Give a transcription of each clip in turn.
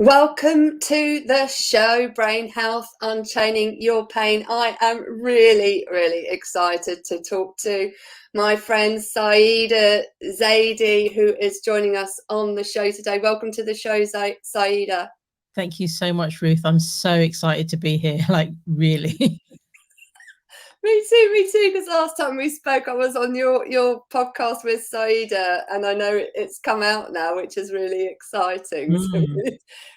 Welcome to the show, Brain Health, Unchaining Your Pain. I am really, really excited to talk to my friend Saiyyidah Zaidi, who is joining us on the show today. Welcome to the show, Saiyyidah. Thank you so much, Ruth. I'm so excited to be here, like really. Me too, because last time we spoke, I was on your podcast with Saiyyidah, and I know it's come out now, which is really exciting. So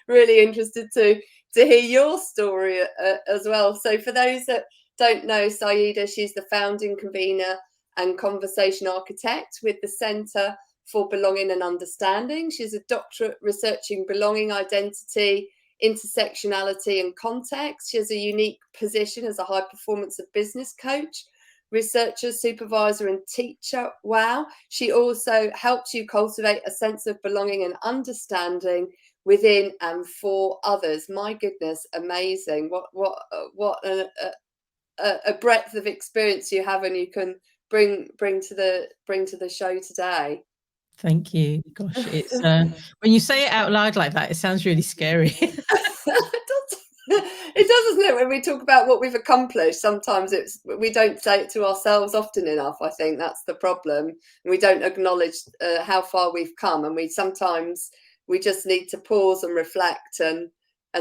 really interested to hear your story as well. So for those that don't know Saiyyidah, she's the founding convener and conversation architect with the Centre for Belonging and Understanding. She's a doctorate researching belonging, identity, intersectionality and context. She has a unique position as a high performance of business coach, researcher, supervisor and teacher. Wow. She also helps you cultivate a sense of belonging and understanding within and for others. My goodness, amazing. What a breadth of experience you have and you can bring to the show today. Thank you. Gosh, it's when you say it out loud like that, it sounds really scary. It does, doesn't it? When we talk about what we've accomplished, sometimes we don't say it to ourselves often enough. I think that's the problem. We don't acknowledge how far we've come, and we just need to pause and reflect and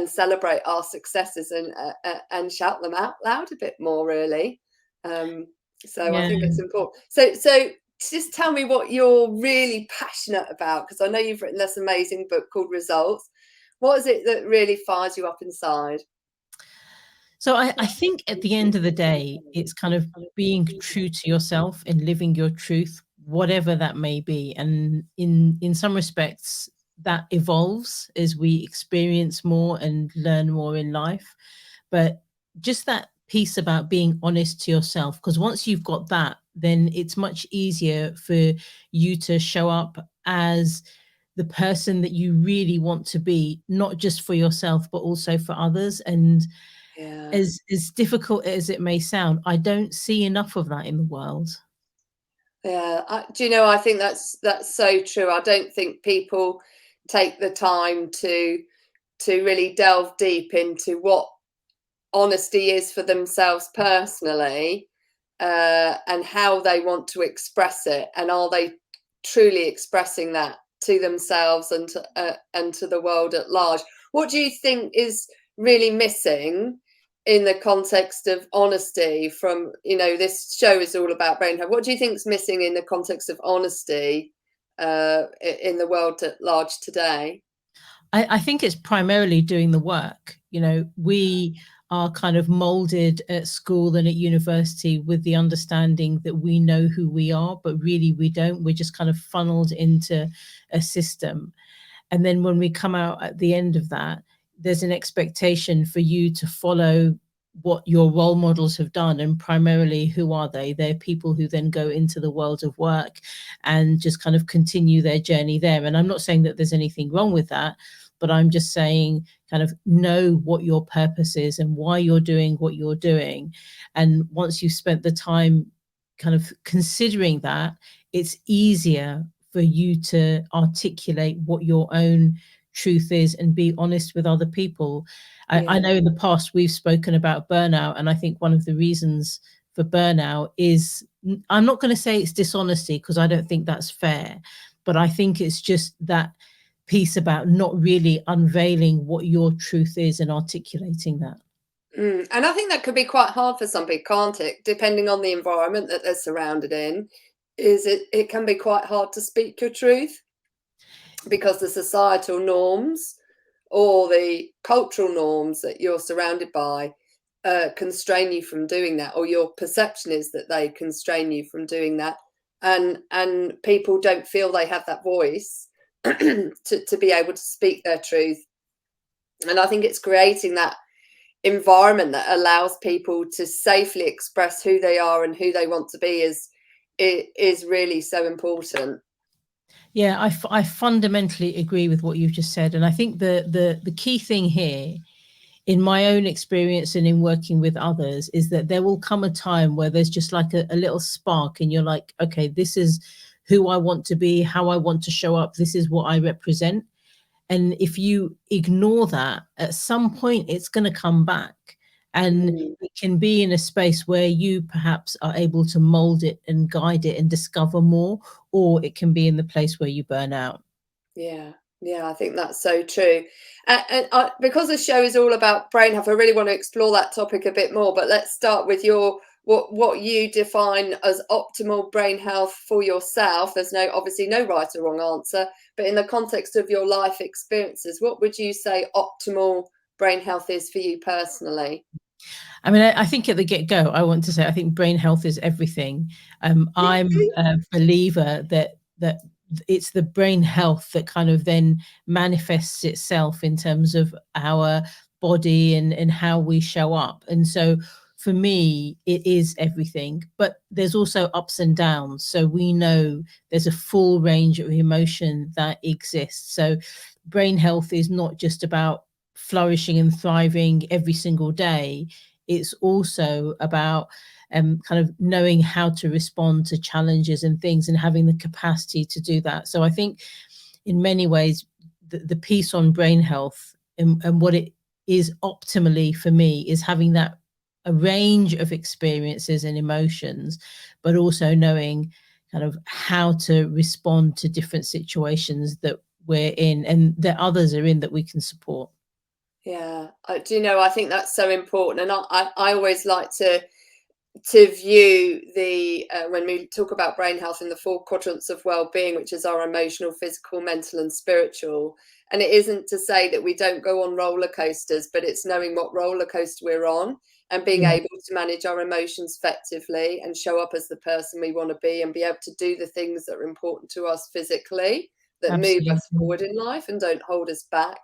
celebrate our successes and shout them out loud a bit more, really. So I think it's important. So just tell me what you're really passionate about, because I know you've written this amazing book called Results. What is it that really fires you up inside? So I think at the end of the day, it's kind of being true to yourself and living your truth, whatever that may be. And in some respects, that evolves as we experience more and learn more in life. But just that piece about being honest to yourself, because once you've got that, then it's much easier for you to show up as the person that you really want to be, not just for yourself, but also for others. And as difficult as it may sound, I don't see enough of that in the world. Yeah, do you know, I think that's so true. I don't think people take the time to really delve deep into what honesty is for themselves personally, and how they want to express it, and are they truly expressing that to themselves and to the world at large. What do you think is really missing in the context of honesty from, this show is all about brain health. What do you think is missing in the context of honesty in the world at large today? I think it's primarily doing the work. We are kind of molded at school and at university with the understanding that we know who we are, but really we don't. We're just kind of funneled into a system. And then when we come out at the end of that, there's an expectation for you to follow what your role models have done. And primarily, who are they? They're people who then go into the world of work and just kind of continue their journey there. And I'm not saying that there's anything wrong with that, but I'm just saying kind of know what your purpose is and why you're doing what you're doing. And once you've spent the time kind of considering that, it's easier for you to articulate what your own truth is and be honest with other people. I know in the past we've spoken about burnout, and I think one of the reasons for burnout is, I'm not going to say it's dishonesty because I don't think that's fair, but I think it's just that piece about not really unveiling what your truth is and articulating that. And I think that could be quite hard for some people, can't it? Depending on the environment that they're surrounded in, it can be quite hard to speak your truth because the societal norms or the cultural norms that you're surrounded by constrain you from doing that, or your perception is that they constrain you from doing that, and people don't feel they have that voice to be able to speak their truth. And I think it's creating that environment that allows people to safely express who they are and who they want to be is really so important. Yeah, I fundamentally agree with what you've just said. And I think the key thing here, in my own experience and in working with others, is that there will come a time where there's just like a little spark and you're like, okay, this is who I want to be, how I want to show up. This is what I represent. And if you ignore that, at some point it's going to come back. And it can be in a space where you perhaps are able to mold it and guide it and discover more, or it can be in the place where you burn out. Yeah, yeah, I think that's so true. Because the show is all about brain health, I really want to explore that topic a bit more. But let's start with your what you define as optimal brain health for yourself. There's obviously no right or wrong answer, but in the context of your life experiences, what would you say optimal brain health is for you personally? I mean, I think at the get-go, I want to say I think brain health is everything. I'm a believer that it's the brain health that kind of then manifests itself in terms of our body and how we show up. And so for me, it is everything, but there's also ups and downs. So we know there's a full range of emotion that exists. So brain health is not just about flourishing and thriving every single day. It's also about kind of knowing how to respond to challenges and things and having the capacity to do that. So I think in many ways, the piece on brain health and what it is optimally for me is having that a range of experiences and emotions, but also knowing kind of how to respond to different situations that we're in and that others are in that we can support. Yeah, do you know, I think that's so important, and I always like to view the when we talk about brain health in the four quadrants of well-being, which is our emotional, physical, mental, and spiritual. And it isn't to say that we don't go on roller coasters, but it's knowing what roller coaster we're on and being Yeah, able to manage our emotions effectively and show up as the person we want to be and be able to do the things that are important to us physically, that move us absolutely. forward in life and don't hold us back.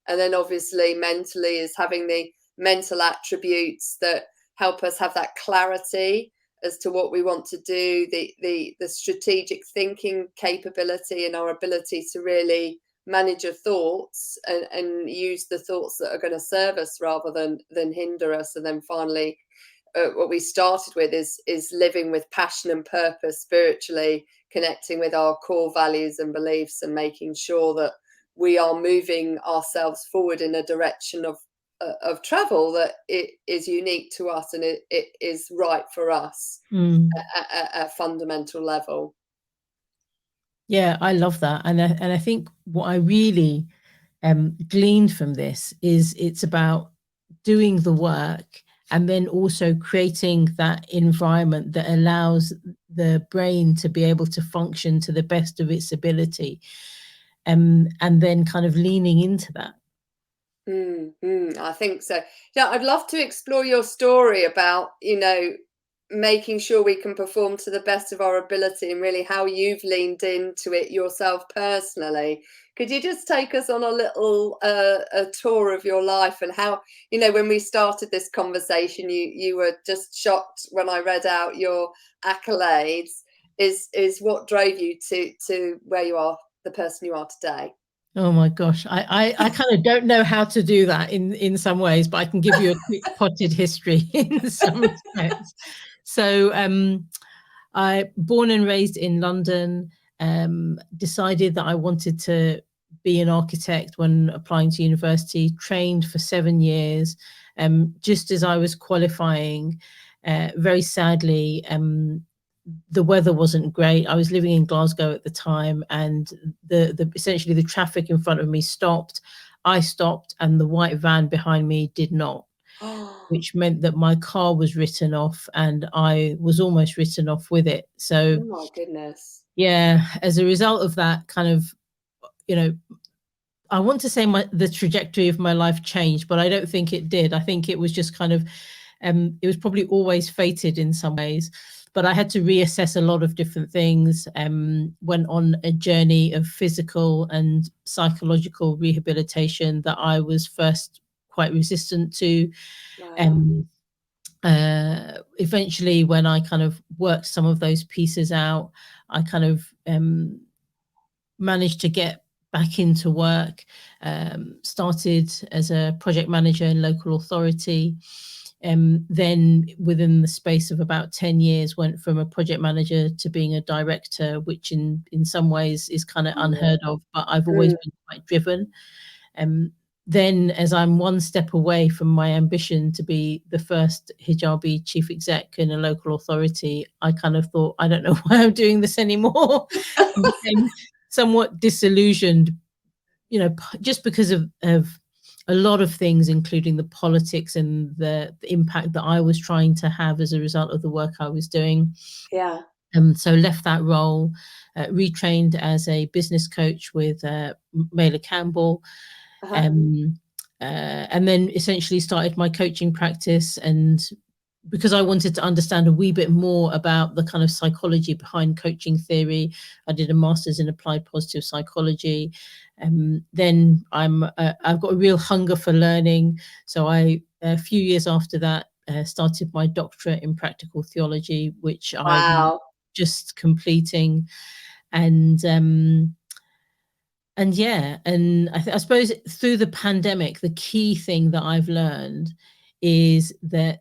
And then obviously mentally is having the mental attributes that help us have that clarity as to what we want to do, the strategic thinking capability and our ability to really manage your thoughts and use the thoughts that are going to serve us rather than hinder us. And then finally, what we started with is living with passion and purpose spiritually, connecting with our core values and beliefs and making sure that we are moving ourselves forward in a direction of travel that it is unique to us and it is right for us at a fundamental level. Yeah, I love that. And I think what I really gleaned from this is it's about doing the work and then also creating that environment that allows the brain to be able to function to the best of its ability, and then kind of leaning into that. I think so. Yeah, I'd love to explore your story about, making sure we can perform to the best of our ability and really how you've leaned into it yourself personally. Could you just take us on a little a tour of your life and how, when we started this conversation, you were just shocked when I read out your accolades. Is what drove you to where you are, the person you are today? Oh my gosh, I kind of don't know how to do that in some ways, but I can give you a quick potted history in some respects. So I born and raised in London, decided that I wanted to be an architect when applying to university, trained for 7 years. Just as I was qualifying, very sadly, the weather wasn't great. I was living in Glasgow at the time, and the essentially the traffic in front of me stopped. I stopped, and the white van behind me did not, Oh which meant that my car was written off, and I was almost written off with it. So my goodness. yeah, as a result of that, kind of, you know, I want to say the trajectory of my life changed, but I don't think it did. I think it was just kind of, it was probably always fated in some ways. But I had to reassess a lot of different things. Went on a journey of physical and psychological rehabilitation that I was first quite resistant to. Wow. Um, Eventually, when I kind of worked some of those pieces out, I kind of managed to get back into work, started as a project manager in local authority, Then within the space of about 10 years, went from a project manager to being a director, which in some ways is kind of unheard of, but I've always been quite driven. Then as I'm one step away from my ambition to be the first hijabi chief exec in a local authority, I kind of thought, I don't know why I'm doing this anymore. And became somewhat disillusioned, just because of a lot of things, including the politics and the impact that I was trying to have as a result of the work I was doing. Yeah. So left that role, retrained as a business coach with Mailer Campbell. And then essentially started my coaching practice. And because I wanted to understand a wee bit more about the kind of psychology behind coaching theory, I did a master's in applied positive psychology. Then I've got a real hunger for learning. So a few years after that, started my doctorate in practical theology, which I'm just completing. And yeah, and I suppose through the pandemic, the key thing that I've learned is that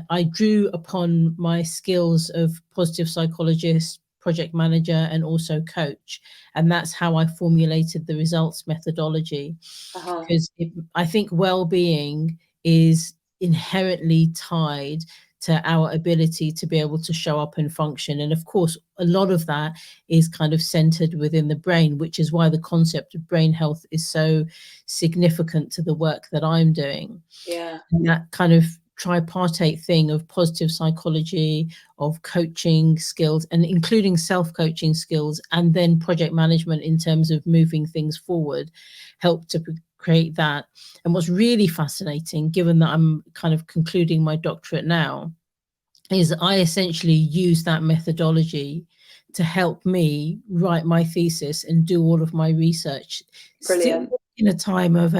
I drew upon my skills of positive psychologist, project manager, and also coach. And that's how I formulated the results methodology. Because I think well-being is inherently tied to our ability to be able to show up and function. And of course, a lot of that is kind of centered within the brain, which is why the concept of brain health is so significant to the work that I'm doing. Yeah. And that kind of tripartite thing of positive psychology, of coaching skills, and including self-coaching skills, and then project management in terms of moving things forward, helped to create that. And what's really fascinating, given that I'm kind of concluding my doctorate now, is I essentially use that methodology to help me write my thesis and do all of my research. Brilliant. Still in a time of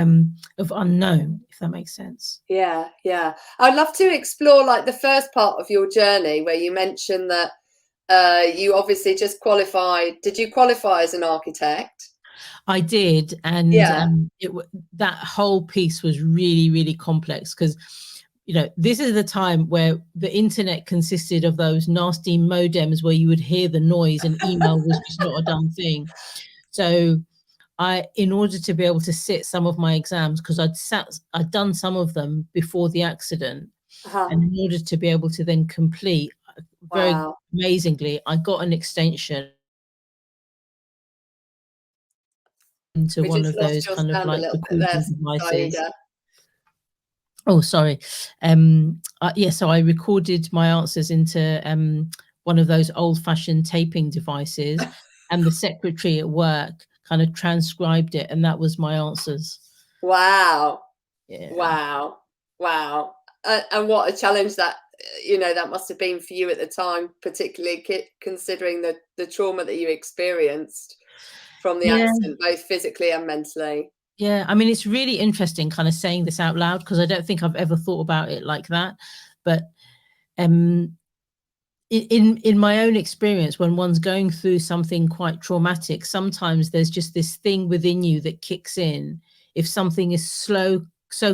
unknown, if that makes sense. Yeah, yeah. I'd love to explore like the first part of your journey where you mentioned that you obviously just qualified. Did you qualify as an architect? I did, and that whole piece was really, really complex because, this is the time where the internet consisted of those nasty modems where you would hear the noise and email was just not a damn thing. So in order to be able to sit some of my exams, because I'd done some of them before the accident, and in order to be able to then complete, very amazingly, I got an extension into one of those kind of like recording devices. Oh, sorry. So I recorded my answers into one of those old-fashioned taping devices, and the secretary at work kind of transcribed it, and that was my answers. Wow. Yeah. Wow. And what a challenge that that must have been for you at the time, particularly considering the trauma that you experienced from the accident, both physically and mentally. Yeah, I mean, it's really interesting kind of saying this out loud because I don't think I've ever thought about it like that. But in my own experience, when one's going through something quite traumatic, sometimes there's just this thing within you that kicks in. If something is so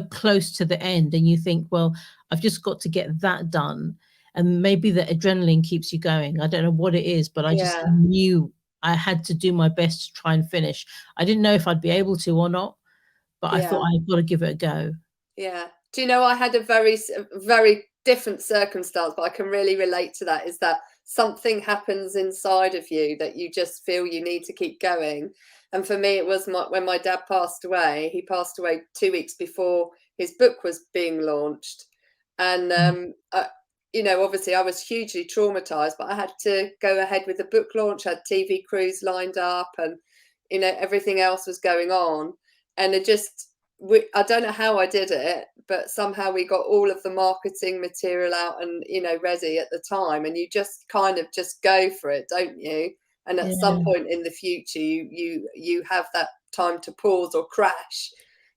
close to the end and you think, well, I've just got to get that done. And maybe the adrenaline keeps you going. I don't know what it is, but I just knew I had to do my best to try and finish. I didn't know if I'd be able to or not, but I thought I've got to give it a go. Yeah. Do you know, I had a very different circumstance, but I can really relate to that, is that something happens inside of you that you just feel you need to keep going. And for me, it was when my dad passed away. He passed away 2 weeks before his book was being launched. And, obviously I was hugely traumatized, but I had to go ahead with the book launch, had TV crews lined up, and, everything else was going on. And I don't know how I did it, but somehow we got all of the marketing material out and, ready at the time. And you just kind of just go for it, don't you? And at some point in the future, you have that time to pause or crash,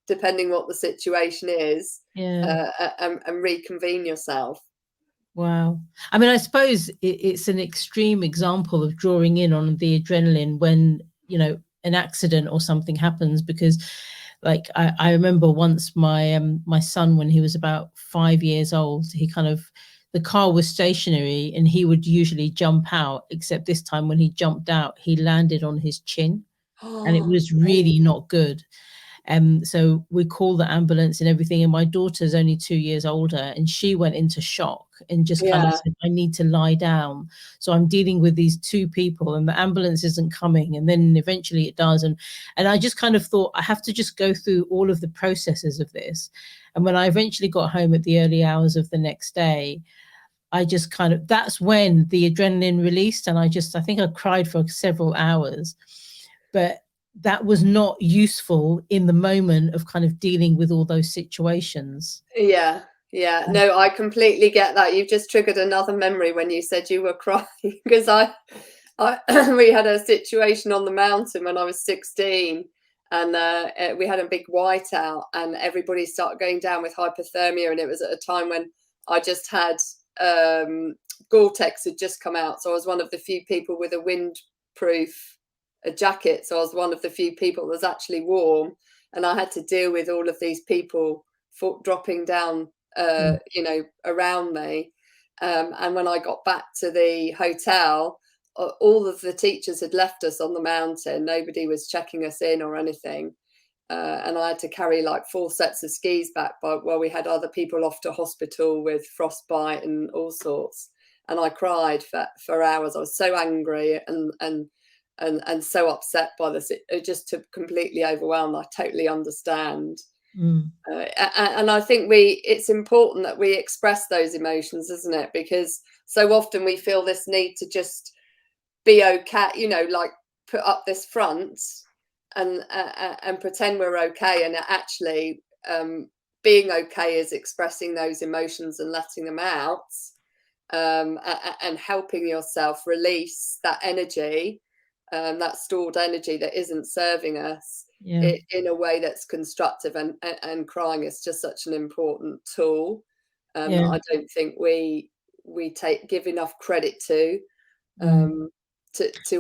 depending what the situation is, and reconvene yourself. Wow. I mean, I suppose it's an extreme example of drawing in on the adrenaline when, an accident or something happens, because Like I remember once my son, when he was about 5 years old, the car was stationary and he would usually jump out, except this time when he jumped out, he landed on his chin, and it was really not good. So we called the ambulance and everything, and my daughter's only 2 years older, and she went into shock and just kind of said, I need to lie down. So I'm dealing with these two people and the ambulance isn't coming, and then eventually it does. And I just kind of thought, I have to just go through all of the processes of this. And when I eventually got home at the early hours of the next day, I just kind of, that's when the adrenaline released, and I think I cried for several hours. But that was not useful in the moment of kind of dealing with all those situations. Yeah. No, I completely get that. You've just triggered another memory when you said you were crying, because I we had a situation on the mountain when I was 16, and we had a big whiteout, and everybody started going down with hypothermia, and it was at a time when I just had Gore-Tex had just come out, so I was one of the few people with a windproof jacket. So I was one of the few people that was actually warm, and I had to deal with all of these people dropping down, around me. And when I got back to the hotel, all of the teachers had left us on the mountain. Nobody was checking us in or anything. And I had to carry like 4 sets of skis back while we had other people off to hospital with frostbite and all sorts. And I cried for hours. I was so angry and so upset by this. It just completely overwhelmed. I totally understand. And I think it's important that we express those emotions, isn't it? Because so often we feel this need to just be okay, like put up this front and pretend we're okay. And actually, being okay is expressing those emotions and letting them out, and helping yourself release that energy, that stored energy that isn't serving us, in a way that's constructive. And crying is just such an important tool. I don't think we give enough credit to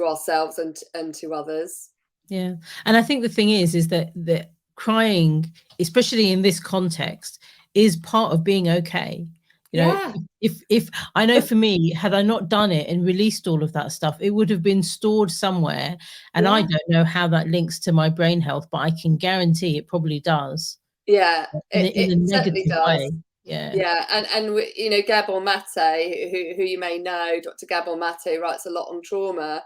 ourselves and to others. Yeah. And I think the thing is that crying, especially in this context, is part of being okay. If I know, for me, had I not done it and released all of that stuff, it would have been stored somewhere. And I don't know how that links to my brain health, but I can guarantee it probably does. Yeah, in a certainly negative does. way. Yeah, and Gabor Mate, who you may know, Dr. Gabor Mate, writes a lot on trauma.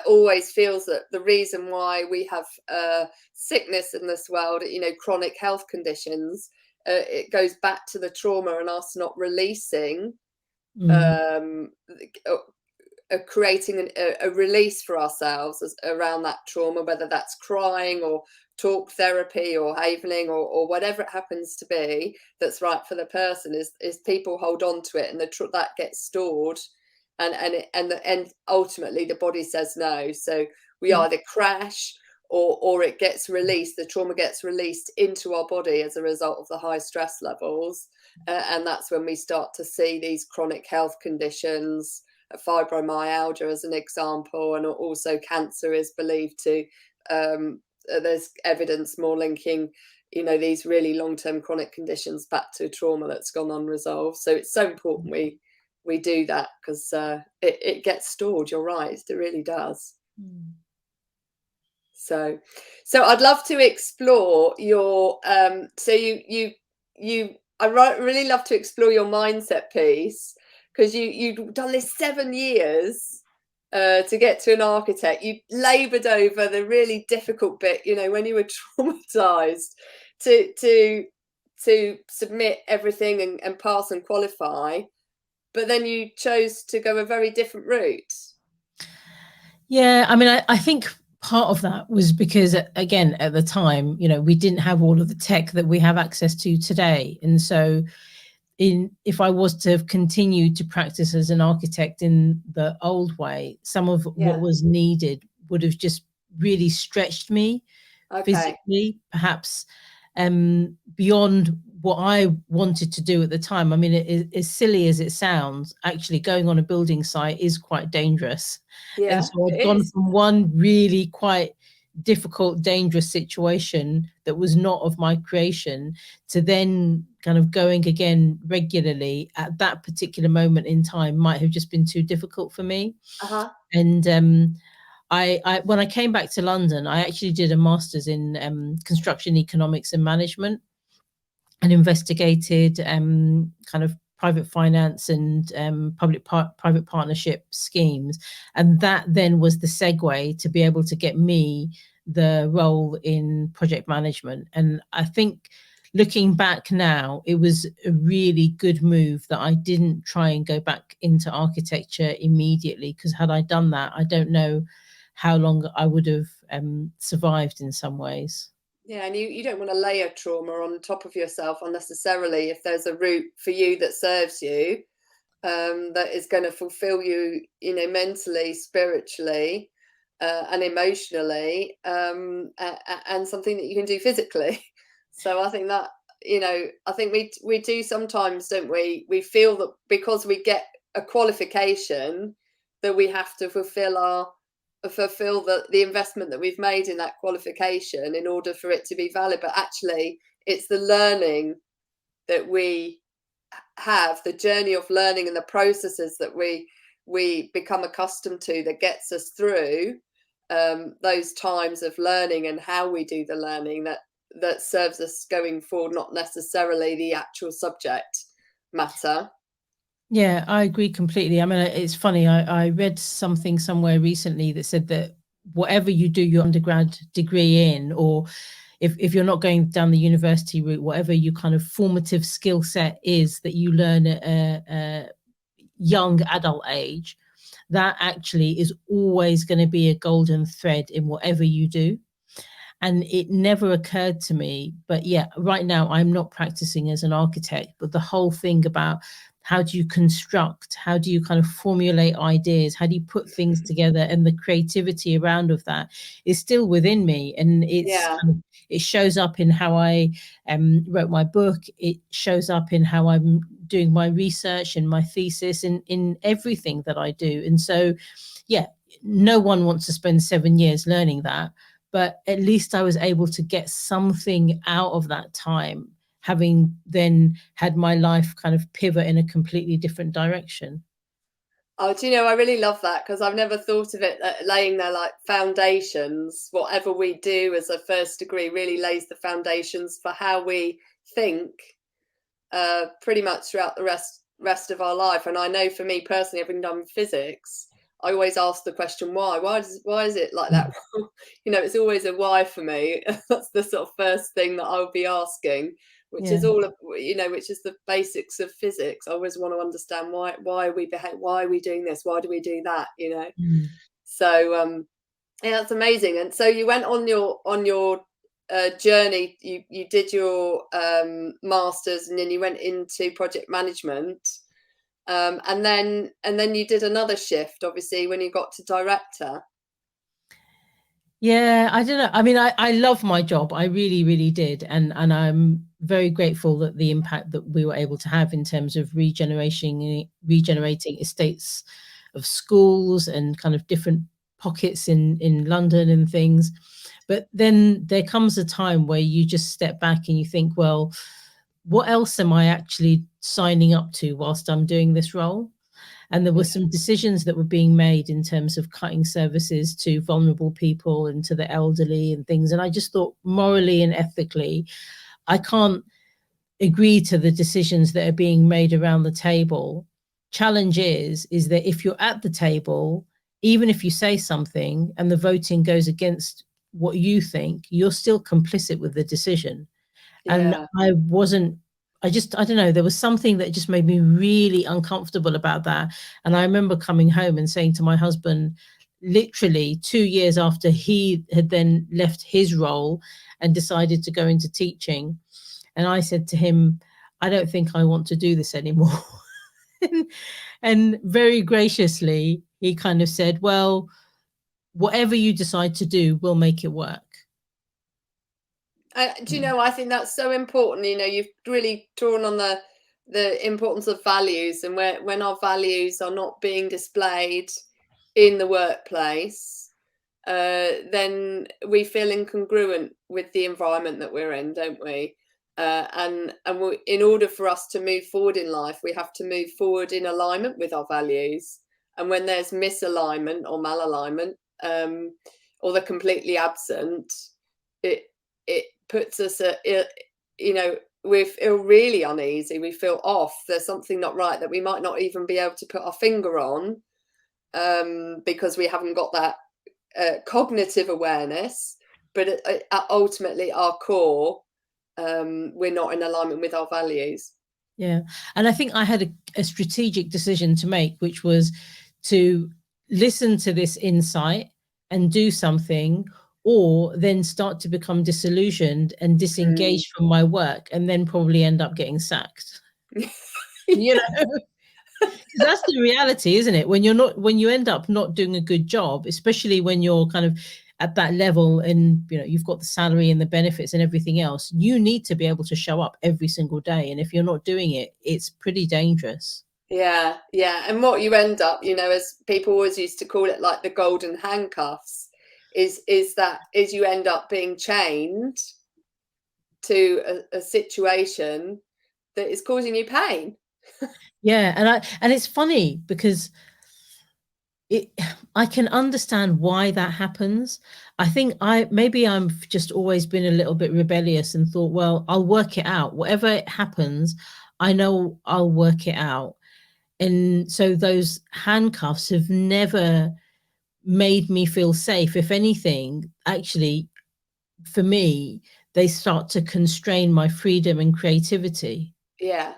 Always feels that the reason why we have sickness in this world, chronic health conditions, it goes back to the trauma and us not releasing, creating a release for ourselves around that trauma, whether that's crying or talk therapy or havening or whatever it happens to be that's right for the person. Is people hold on to it, and that gets stored, and ultimately the body says no. So we either crash or it gets released. The trauma gets released into our body as a result of the high stress levels, and that's when we start to see these chronic health conditions. Fibromyalgia as an example, and also cancer is believed to, there's evidence more linking these really long-term chronic conditions back to trauma that's gone unresolved. So it's so important we do that, because it gets stored. You're right, it really does. So I'd love to explore your I really love to explore your mindset piece, because you've done this 7 years to get to an architect. You laboured over the really difficult bit, when you were traumatized, to submit everything and pass and qualify, but then you chose to go a very different route. Yeah, I mean, I think part of that was because, again, at the time, we didn't have all of the tech that we have access to today. And so if I was to have continued to practice as an architect in the old way, some of what was needed would have just really stretched me physically, perhaps beyond what I wanted to do at the time. I mean, as silly as it sounds, actually going on a building site is quite dangerous. And so I'd gone from one really quite difficult, dangerous situation that was not of my creation, to then kind of going again regularly at that particular moment in time might have just been too difficult for me. And I when I came back to London, I actually did a master's in construction economics and management, and investigated kind of private finance and private partnership schemes. And that then was the segue to be able to get me the role in project management. And I think looking back now, it was a really good move that I didn't try and go back into architecture immediately, because had I done that, I don't know how long I would have survived in some ways. Yeah, and you don't want to layer trauma on top of yourself unnecessarily if there's a route for you that serves you, that is going to fulfill you, mentally, spiritually, and emotionally, and something that you can do physically. So I think that, I think we do sometimes, don't we? We feel that because we get a qualification that we have to fulfill the investment that we've made in that qualification in order for it to be valid. But actually, it's the learning that we have, the journey of learning and the processes that we become accustomed to, that gets us through those times of learning, and how we do the learning that serves us going forward, not necessarily the actual subject matter. Yeah, I agree completely. I mean, it's funny. I read something somewhere recently that said that whatever you do your undergrad degree in, or if you're not going down the university route, whatever your kind of formative skill set is that you learn at a young adult age, that actually is always going to be a golden thread in whatever you do. And it never occurred to me, but yeah, right now I'm not practicing as an architect, but the whole thing about how do you construct, how do you kind of formulate ideas, how do you put things together, and the creativity around of that is still within me. And it shows up in how I wrote my book. It shows up in how I'm doing my research and my thesis, in everything that I do. And so, yeah, no one wants to spend 7 years learning that, but at least I was able to get something out of that time, having then had my life kind of pivot in a completely different direction. Oh, do you know, I really love that, because I've never thought of it laying there like foundations. Whatever we do as a first degree really lays the foundations for how we think pretty much throughout the rest of our life. And I know for me personally, having done physics, I always ask the question, why? Why is it like that? It's always a why for me. That's the sort of first thing that I'll be asking, which is all of, which is the basics of physics. I always want to understand why we behave, why are we doing this? Why do we do that? So yeah, that's amazing. And so you went on your journey. You did your masters, and then you went into project management. And then you did another shift, obviously, when you got to director. Yeah, I don't know. I mean, I love my job. I really, really did. And I'm very grateful that the impact that we were able to have in terms of regenerating estates of schools and kind of different pockets in London and things. But then there comes a time where you just step back and you think, well, what else am I actually signing up to whilst I'm doing this role? And there were some decisions that were being made in terms of cutting services to vulnerable people and to the elderly and things. And I just thought, morally and ethically, I can't agree to the decisions that are being made around the table. Challenge is that if you're at the table, even if you say something and the voting goes against what you think, you're still complicit with the decision. And I don't know, there was something that just made me really uncomfortable about that. And I remember coming home and saying to my husband, literally 2 years after he had then left his role and decided to go into teaching, and I said to him, I don't think I want to do this anymore. And very graciously, he kind of said, well, whatever you decide to do, we'll make it work. Do you know, I think that's so important. You've really drawn on the importance of values, and when our values are not being displayed in the workplace, then we feel incongruent with the environment that we're in, don't we? And in order for us to move forward in life, we have to move forward in alignment with our values. And when there's misalignment or malalignment, or they're completely absent, it puts us at, you know, we feel really uneasy. We feel off. There's something not right that we might not even be able to put our finger on, because we haven't got that cognitive awareness. But ultimately, our core, we're not in alignment with our values. Yeah. And I think I had a strategic decision to make, which was to listen to this insight and do something, or then start to become disillusioned and disengaged from my work, and then probably end up getting sacked. You know, because that's the reality, isn't it? When you end up not doing a good job, especially when you're kind of at that level and, you know, you've got the salary and the benefits and everything else, you need to be able to show up every single day. And if you're not doing it, it's pretty dangerous. Yeah, yeah. And what you end up, you know, as people always used to call it, like the golden handcuffs, is you end up being chained to a situation that is causing you pain. Yeah, and it's funny because I can understand why that happens. I think maybe I've just always been a little bit rebellious and thought, well, I'll work it out. Whatever happens, I know I'll work it out. And so those handcuffs have never made me feel safe. If anything, actually, for me, they start to constrain my freedom and creativity. Yeah,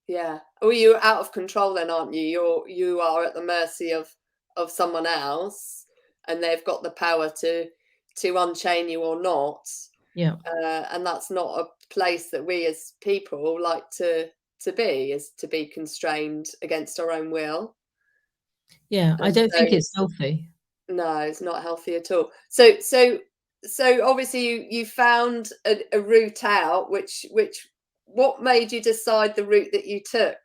yeah. Oh, you're out of control then, aren't you? You are at the mercy of someone else, and they've got the power to unchain you or not. Yeah. And that's not a place that we as people like to be, is to be constrained against our own will. Yeah, I And don't so think it's healthy. no, it's not healthy at all. So obviously you found a route out, which what made you decide the route that you took?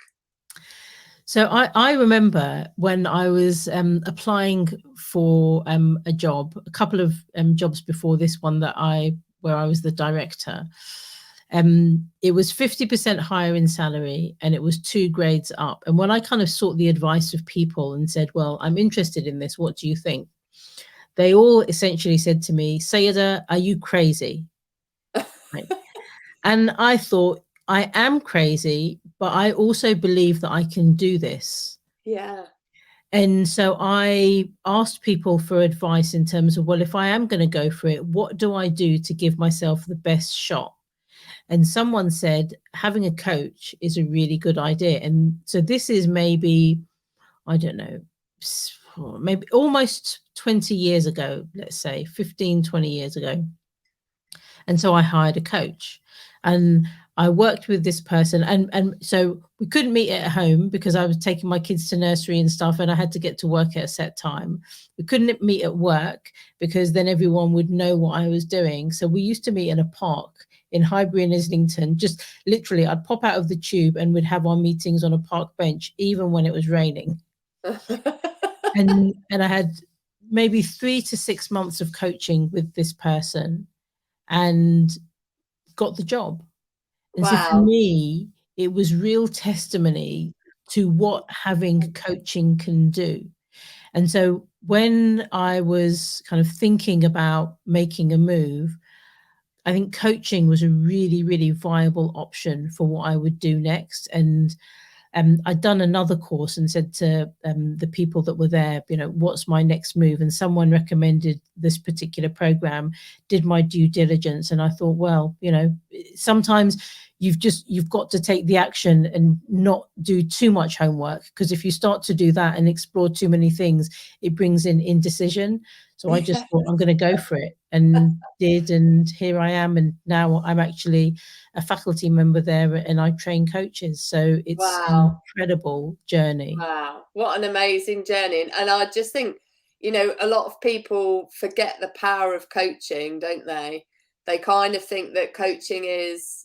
So I remember when I was applying for a job, a couple of jobs before this one where I was the director. It was 50% higher in salary and it was 2 grades up. And when I kind of sought the advice of people and said, well, I'm interested in this, what do you think? They all essentially said to me, Sayyyidah, are you crazy? Right. And I thought, I am crazy, but I also believe that I can do this. Yeah. And so I asked people for advice in terms of, well, if I am going to go for it, what do I do to give myself the best shot? And someone said, having a coach is a really good idea. And so this is maybe, I don't know, maybe almost 20 years ago, let's say 15, 20 years ago. And so I hired a coach and I worked with this person, and so we couldn't meet at home because I was taking my kids to nursery and stuff, and I had to get to work at a set time. We couldn't meet at work because then everyone would know what I was doing. So we used to meet in a park in Highbury and Islington. Just literally, I'd pop out of the tube and we'd have our meetings on a park bench, even when it was raining. And I had maybe 3 to 6 months of coaching with this person and got the job. And so for Wow. me, it was real testimony to what having coaching can do. And so when I was kind of thinking about making a move, I think coaching was a really, really viable option for what I would do next. And I'd done another course and said to the people that were there, you know, what's my next move? And someone recommended this particular program, did my due diligence. And I thought, well, you know, sometimes you've got to take the action and not do too much homework, because if you start to do that and explore too many things, it brings in indecision. So I just thought I'm going to go for it, and did, and here I am. And now I'm actually a faculty member there and I train coaches. So it's an Wow. incredible journey. Wow. What an amazing journey. And I just think, you know, a lot of people forget the power of coaching, don't they? They kind of think that coaching is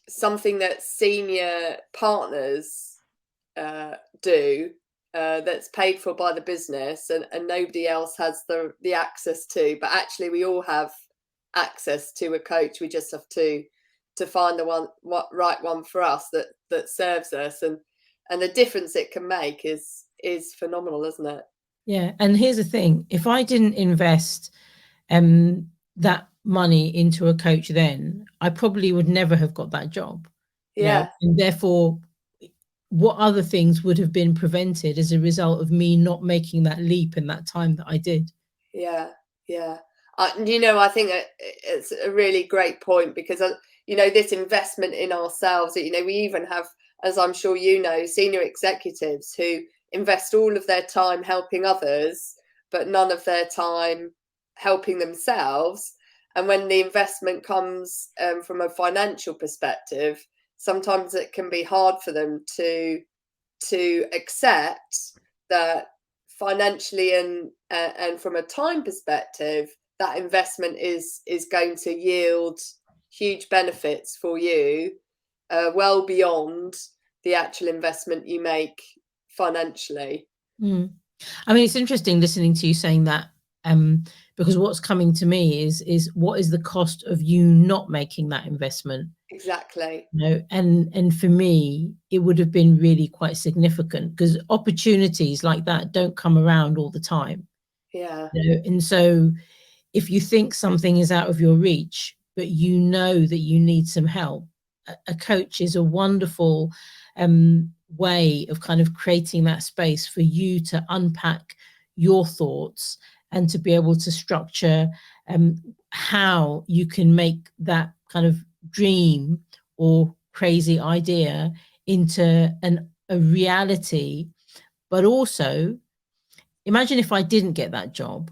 something that senior partners do, that's paid for by the business, and nobody else has the access to. But actually, we all have access to a coach. We just have to find the right one for us that serves us, and the difference it can make is phenomenal, isn't it? Yeah, and here's the thing: if I didn't invest that money into a coach, then I probably would never have got that job. Yeah. And therefore, what other things would have been prevented as a result of me not making that leap in that time that I did? Yeah, yeah. I think it's a really great point, because this investment in ourselves. We even have, as I'm sure you know, senior executives who invest all of their time helping others, but none of their time helping themselves. And when the investment comes from a financial perspective, sometimes it can be hard for them to accept that financially and from a time perspective, that investment is going to yield huge benefits for you, well beyond the actual investment you make financially. I mean, it's interesting listening to you saying that, because what's coming to me is what is the cost of you not making that investment? Exactly. And for me, it would have been really quite significant, because opportunities like that don't come around all the time. Yeah. And so if you think something is out of your reach, but you know that you need some help, a coach is a wonderful way of kind of creating that space for you to unpack your thoughts and to be able to structure how you can make that kind of dream or crazy idea into a reality. But also, imagine if I didn't get that job,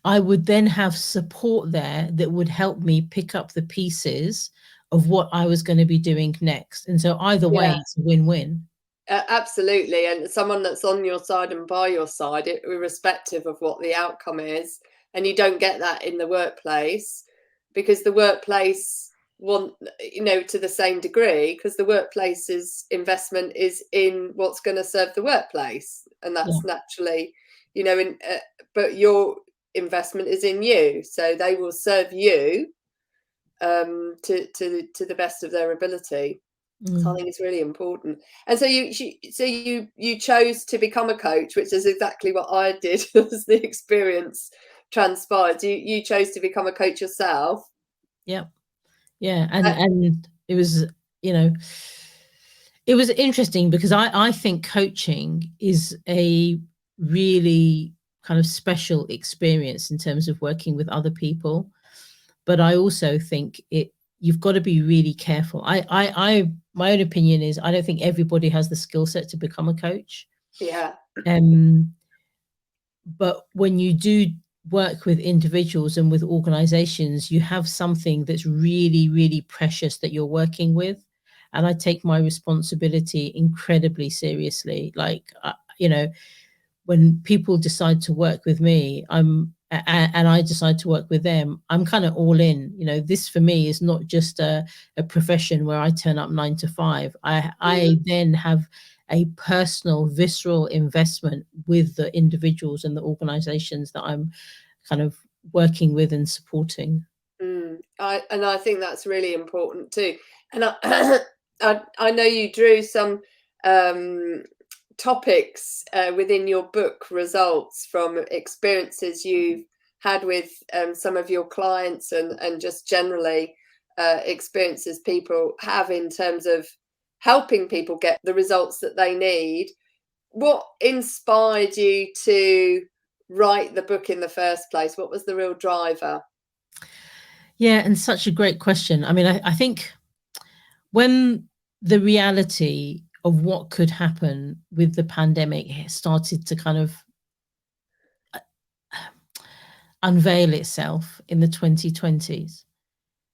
I would then have support there that would help me pick up the pieces of what I was going to be doing next. And so either way, it's a win-win. Absolutely. And someone that's on your side and by your side, irrespective of what the outcome is. And you don't get that in the workplace, because the workplace want, to the same degree, because the workplace's investment is in what's going to serve the workplace. And that's naturally, but your investment is in you. So they will serve you to the best of their ability. So I think it's really important. And so you chose to become a coach, which is exactly what I did as the experience transpired. You chose to become a coach yourself. Yeah. And it was, it was interesting, because I think coaching is a really kind of special experience in terms of working with other people. But I also think you've got to be really careful. My own opinion is I don't think everybody has the skill set to become a coach. Yeah. But when you do work with individuals and with organizations, you have something that's really, really precious that you're working with. And I take my responsibility incredibly seriously. Like, when people decide to work with me, and I decide to work with them, I'm kind of all in. This for me is not just a profession where I turn up 9 to 5. I then have a personal, visceral investment with the individuals and the organizations that I'm kind of working with and supporting. I think that's really important too. And I know you drew some topics within your book results from experiences you've had with some of your clients, and just generally experiences people have in terms of helping people get the results that they need. What inspired you to write the book in the first place? What was the real driver? Yeah, and such a great question. I mean, I think when the reality of what could happen with the pandemic started to kind of unveil itself in the 2020s,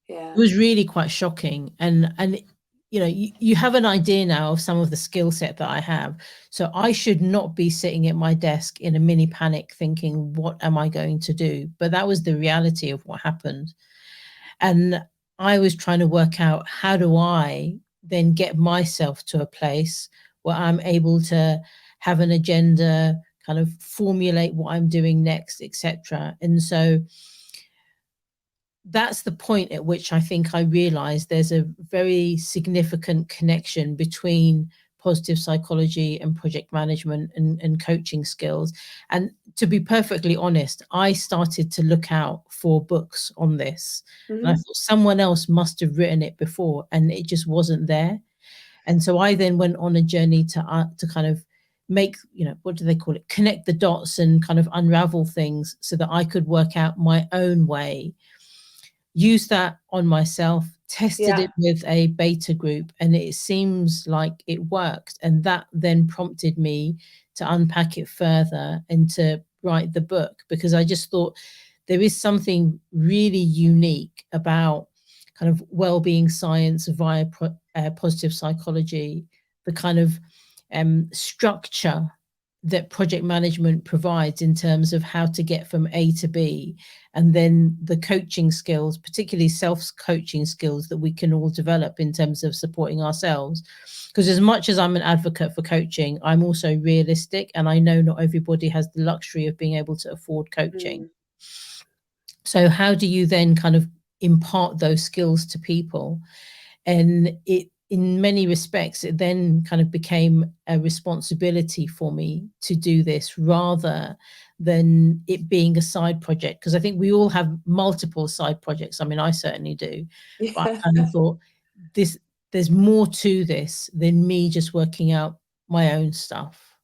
it was really quite shocking. And you have an idea now of some of the skill set that I have. So I should not be sitting at my desk in a mini panic thinking, what am I going to do? But that was the reality of what happened. And I was trying to work out, how do I then get myself to a place where I'm able to have an agenda, kind of formulate what I'm doing next, etc. And so that's the point at which I think I realized there's a very significant connection between positive psychology and project management and coaching skills. And to be perfectly honest, I started to look out for books on this. And I thought someone else must have written it before, and it just wasn't there. And so I then went on a journey to kind of make, what do they call it? Connect the dots and kind of unravel things so that I could work out my own way, use that on myself, tested it with a beta group, and it seems like it worked. And that then prompted me to unpack it further and to write the book, because I just thought there is something really unique about kind of well-being science via positive psychology, the kind of structure that project management provides in terms of how to get from A to B, and then the coaching skills, particularly self-coaching skills that we can all develop in terms of supporting ourselves. Because as much as I'm an advocate for coaching, I'm also realistic, and I know not everybody has the luxury of being able to afford coaching. So how do you then kind of impart those skills to people? And it, in many respects, it then kind of became a responsibility for me to do this rather than it being a side project. Because I think we all have multiple side projects. I mean, I certainly do. But I kind of thought there's more to this than me just working out my own stuff.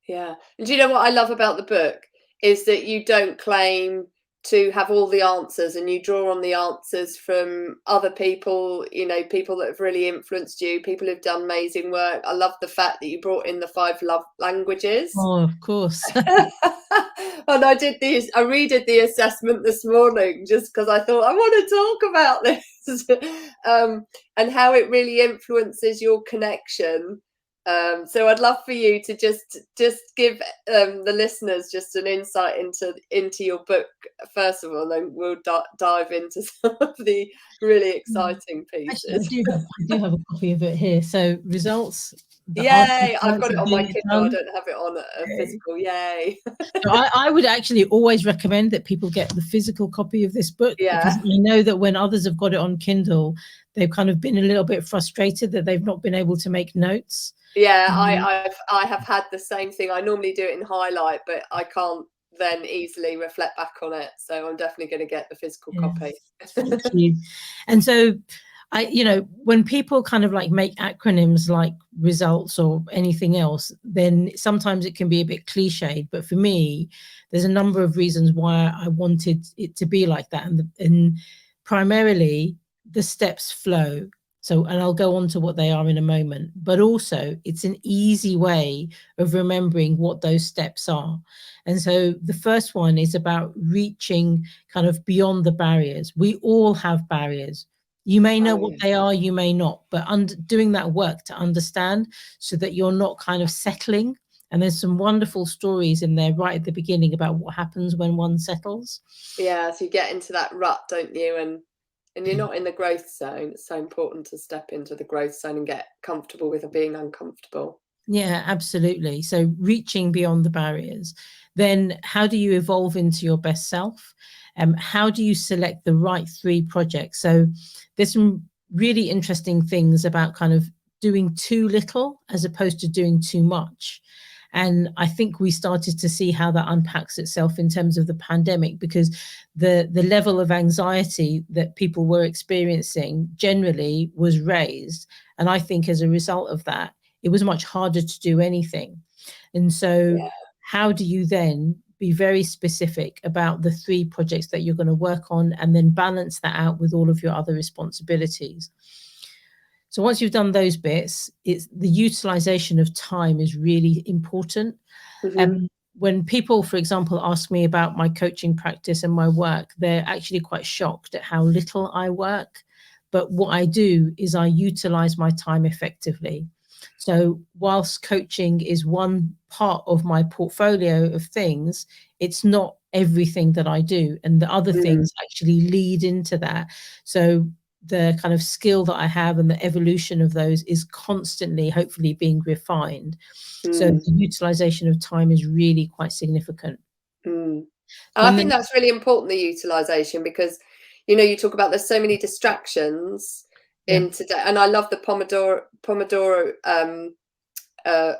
Yeah. And do you know what I love about the book is that you don't claim to have all the answers, and you draw on the answers from other people, people that have really influenced you, people who've done amazing work. I love the fact that you brought in the 5 love languages. Oh, of course. And I redid the assessment this morning just because I thought I want to talk about this and how it really influences your connection. So I'd love for you to just give the listeners just an insight into your book first of all, and then we'll dive into some of the really exciting pieces. Actually, I do have a copy of it here. So results. Yay! I've got it on my Kindle. I don't have it on a physical. Yay! So I would actually always recommend that people get the physical copy of this book, because I know that when others have got it on Kindle, they've kind of been a little bit frustrated that they've not been able to make notes. Yeah, I have had the same thing. I normally do it in highlight, but I can't then easily reflect back on it. So I'm definitely going to get the physical copy. Thank you. And so when people kind of like make acronyms like results or anything else, then sometimes it can be a bit cliched. But for me, there's a number of reasons why I wanted it to be like that. And primarily the steps flow. So, and I'll go on to what they are in a moment, but also it's an easy way of remembering what those steps are. And so the first one is about reaching kind of beyond the barriers. We all have barriers. You may know what they are, you may not, but doing that work to understand so that you're not kind of settling. And there's some wonderful stories in there right at the beginning about what happens when one settles. Yeah, so you get into that rut, don't you? And you're not in the growth zone. It's so important to step into the growth zone and get comfortable with being uncomfortable. Yeah, absolutely. So reaching beyond the barriers. Then how do you evolve into your best self? How do you select the right 3 projects? So there's some really interesting things about kind of doing too little as opposed to doing too much. And I think we started to see how that unpacks itself in terms of the pandemic, because the level of anxiety that people were experiencing generally was raised. And I think as a result of that, it was much harder to do anything. And so how do you then be very specific about the 3 projects that you're going to work on, and then balance that out with all of your other responsibilities? So once you've done those bits, it's the utilization of time is really important. When people, for example, ask me about my coaching practice and my work, they're actually quite shocked at how little I work. But what I do is I utilize my time effectively. So whilst coaching is one part of my portfolio of things, it's not everything that I do. And the other things actually lead into that. So the kind of skill that I have and the evolution of those is constantly, hopefully, being refined. So the utilization of time is really quite significant. I think that's really important, the utilization, because you talk about there's so many distractions in today, and I love the Pomodoro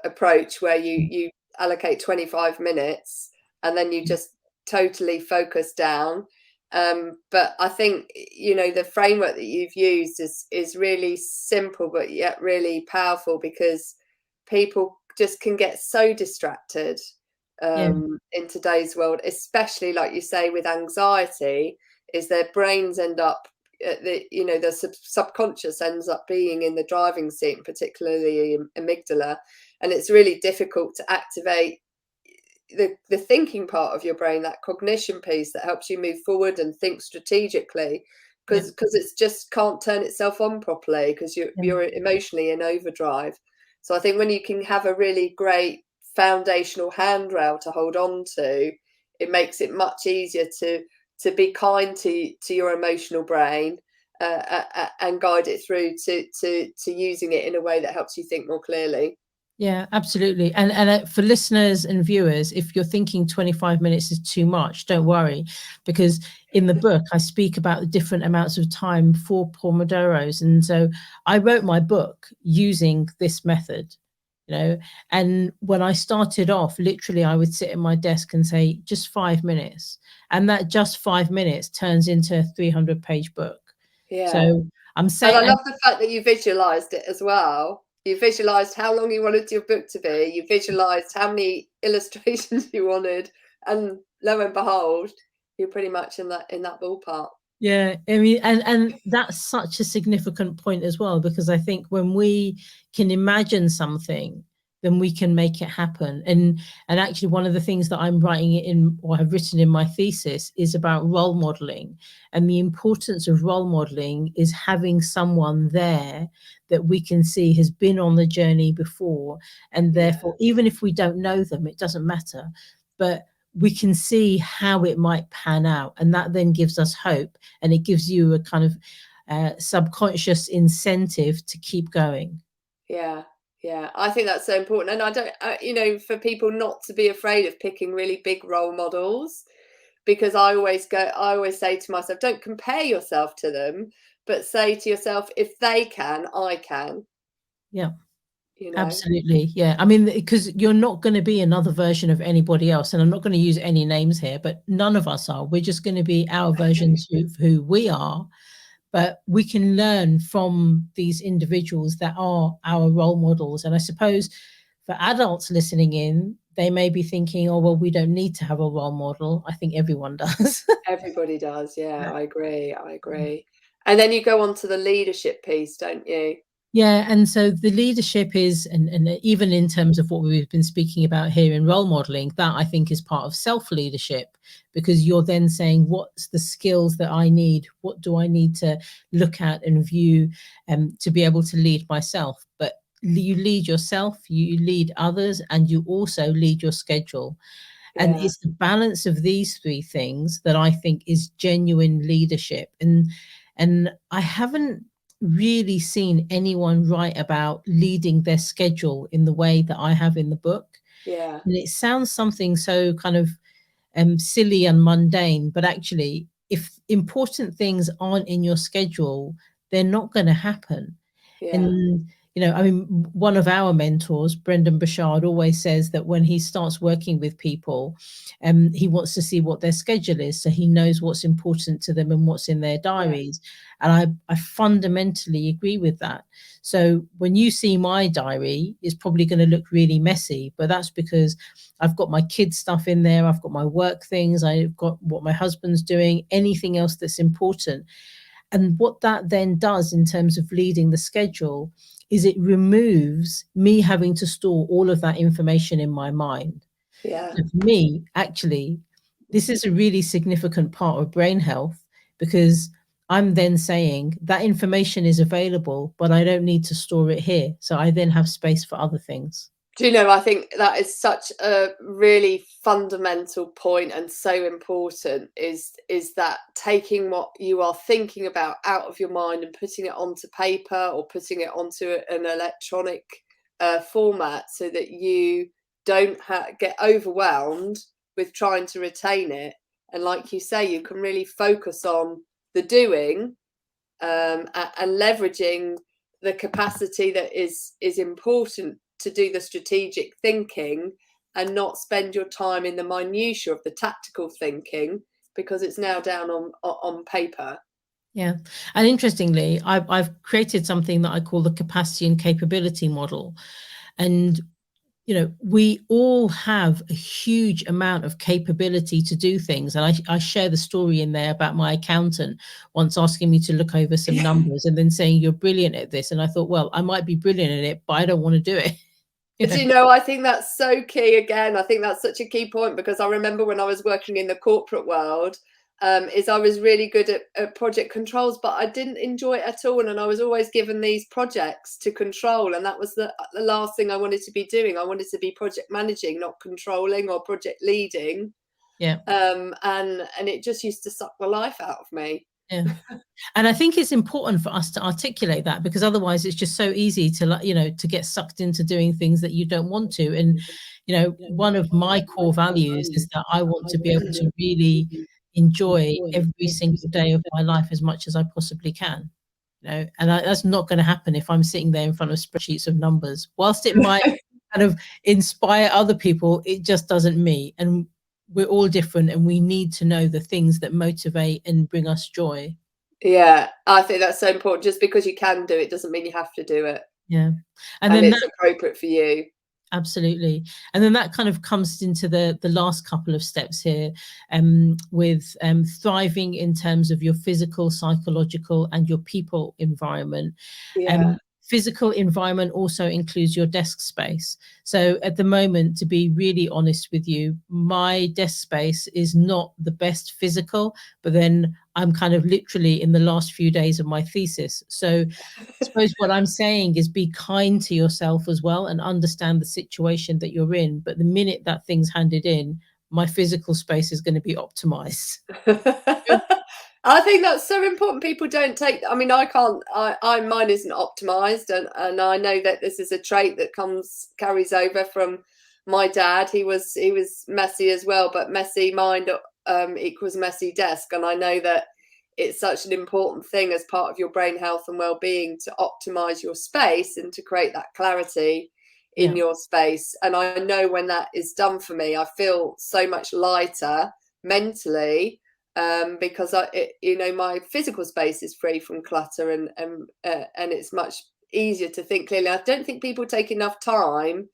approach, where you allocate 25 minutes and then you just totally focus down. But I think the framework that you've used is really simple but yet really powerful, because people just can get so distracted in today's world, especially, like you say, with anxiety, is their brains end up the subconscious ends up being in the driving seat, particularly amygdala, and it's really difficult to activate the thinking part of your brain, that cognition piece that helps you move forward and think strategically, because it's just can't turn itself on properly, because you're emotionally in overdrive. So I think when you can have a really great foundational handrail to hold on to, it makes it much easier to be kind to your emotional brain, and guide it through to using it in a way that helps you think more clearly. Yeah, absolutely. And for listeners and viewers, if you're thinking 25 minutes is too much, don't worry, because in the book I speak about the different amounts of time for Pomodoros. And so I wrote my book using this method, and when I started off, literally I would sit at my desk and say just 5 minutes, and that just 5 minutes turns into a 300-page book. Yeah. So I'm saying, and I love the fact that you visualized it as well. You visualized how long you wanted your book to be. You visualized how many illustrations you wanted, and lo and behold, you're pretty much in that ballpark. Yeah, I mean, and that's such a significant point as well, because I think when we can imagine something, then we can make it happen. And actually, one of the things that I'm writing in, or have written in my thesis, is about role modeling. And the importance of role modeling is having someone there that we can see has been on the journey before, and therefore, even if we don't know them, it doesn't matter. But we can see how it might pan out, and that then gives us hope, and it gives you a kind of subconscious incentive to keep going. Yeah, I think that's so important. And I don't, for people not to be afraid of picking really big role models, because I always say to myself, don't compare yourself to them, but say to yourself, if they can, I can. Yeah. Absolutely. Yeah. I mean, because you're not going to be another version of anybody else. And I'm not going to use any names here, but none of us are. We're just going to be our versions of who we are. But we can learn from these individuals that are our role models. And I suppose for adults listening in, they may be thinking, oh, well, we don't need to have a role model. I think everyone does. Everybody does. Yeah, I agree. And then you go on to the leadership piece, don't you? Yeah, and so the leadership is, and even in terms of what we've been speaking about here in role modeling, that I think is part of self-leadership, because you're then saying, what's the skills that I need? What do I need to look at and view to be able to lead myself? But you lead yourself, you lead others, and you also lead your schedule. And it's the balance of these three things that I think is genuine leadership. And I haven't really seen anyone write about leading their schedule in the way that I have in the book. Yeah. And it sounds something so kind of silly and mundane, but actually, if important things aren't in your schedule, they're not going to happen. Yeah. And I mean, one of our mentors, Brendan Bouchard, always says that when he starts working with people, he wants to see what their schedule is, so he knows what's important to them and what's in their diaries. And I fundamentally agree with that. So when you see my diary, it's probably going to look really messy, but that's because I've got my kids' stuff in there, I've got my work things, I've got what my husband's doing, anything else that's important. And what that then does in terms of leading the schedule is it removes me having to store all of that information in my mind. Yeah. So for me, actually, this is a really significant part of brain health, because I'm then saying that information is available, but I don't need to store it here. So I then have space for other things. Do you know, I think that is such a really fundamental point and so important is that taking what you are thinking about out of your mind and putting it onto paper or putting it onto an electronic format so that you don't get overwhelmed with trying to retain it. And like you say, you can really focus on the doing and leveraging the capacity that is important to do the strategic thinking and not spend your time in the minutiae of the tactical thinking because it's now down on paper. Yeah. And interestingly, I've created something that I call the capacity and capability model. And you know, we all have a huge amount of capability to do things. And I share the story in there about my accountant once asking me to look over some numbers and then saying, you're brilliant at this. And I thought, well, I might be brilliant at it, but I don't want to do it. Do you know, I think that's so key again. I think that's such a key point because I remember when I was working in the corporate world, is I was really good at project controls, but I didn't enjoy it at all. And I was always given these projects to control. And that was the last thing I wanted to be doing. I wanted to be project managing, not controlling or project leading. Yeah. And it just used to suck the life out of me. Yeah. And I think it's important for us to articulate that because otherwise it's just so easy to, you know, to get sucked into doing things that you don't want to. And, you know, one of my core values is that I want to be able to really enjoy every single day of my life as much as I possibly can. You know, and that's not going to happen if I'm sitting there in front of spreadsheets of numbers. Whilst it might kind of inspire other people, it just doesn't me. And we're all different and we need to know the things that motivate and bring us joy. Yeah, I think that's so important. Just because you can do it doesn't mean you have to do it. Yeah. And then it's appropriate for you. Absolutely. And then that kind of comes into the last couple of steps here with thriving in terms of your physical, psychological, and your people environment. Yeah. Physical environment also includes your desk space. So at the moment, to be really honest with you, my desk space is not the best physical, but then I'm kind of literally in the last few days of my thesis. So I suppose what I'm saying is be kind to yourself as well and understand the situation that you're in. But the minute that thing's handed in, my physical space is going to be optimized. I think that's so important. People don't take, I mean, I can't, mine isn't optimized. And I know that this is a trait that carries over from my dad. He was messy as well, but messy mind equals messy desk. And I know that it's such an important thing as part of your brain health and well-being to optimize your space and to create that clarity in your space. And I know when that is done for me, I feel so much lighter mentally because my physical space is free from clutter and it's much easier to think clearly. I don't think people take enough time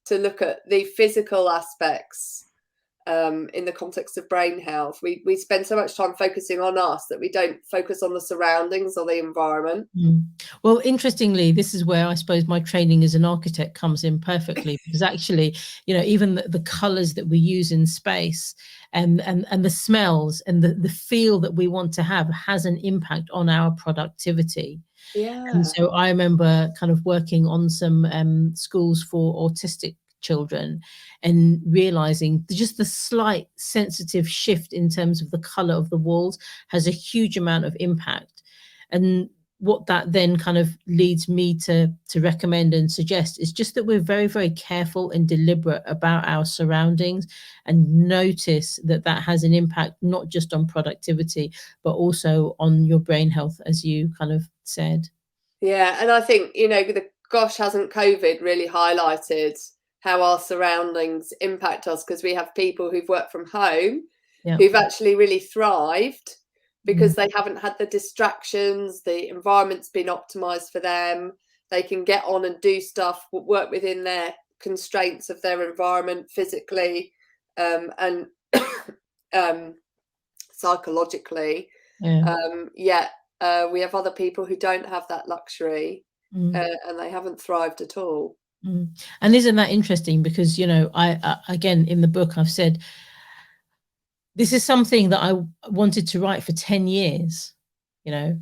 to look at the physical aspects in the context of brain health. We spend so much time focusing on us that we don't focus on the surroundings or the environment. Well, interestingly, this is where I suppose my training as an architect comes in perfectly because actually, you know, even the colors that we use in space and the smells and the feel that we want to have has an impact on our productivity. Yeah. And so I remember kind of working on some schools for autistic children and realizing just the slight sensitive shift in terms of the color of the walls has a huge amount of impact. And what that then kind of leads me to recommend and suggest is just that we're very, very careful and deliberate about our surroundings and notice that that has an impact not just on productivity, but also on your brain health, as you kind of said. Yeah, and I think, hasn't COVID really highlighted how our surroundings impact us because we have people who've worked from home who've actually really thrived because they haven't had the distractions, the environment's been optimized for them. They can get on and do stuff, work within their constraints of their environment physically and psychologically. Yet we have other people who don't have that luxury and they haven't thrived at all. And isn't that interesting? Because, you know, I again, in the book, I've said, this is something that I wanted to write for 10 years, you know,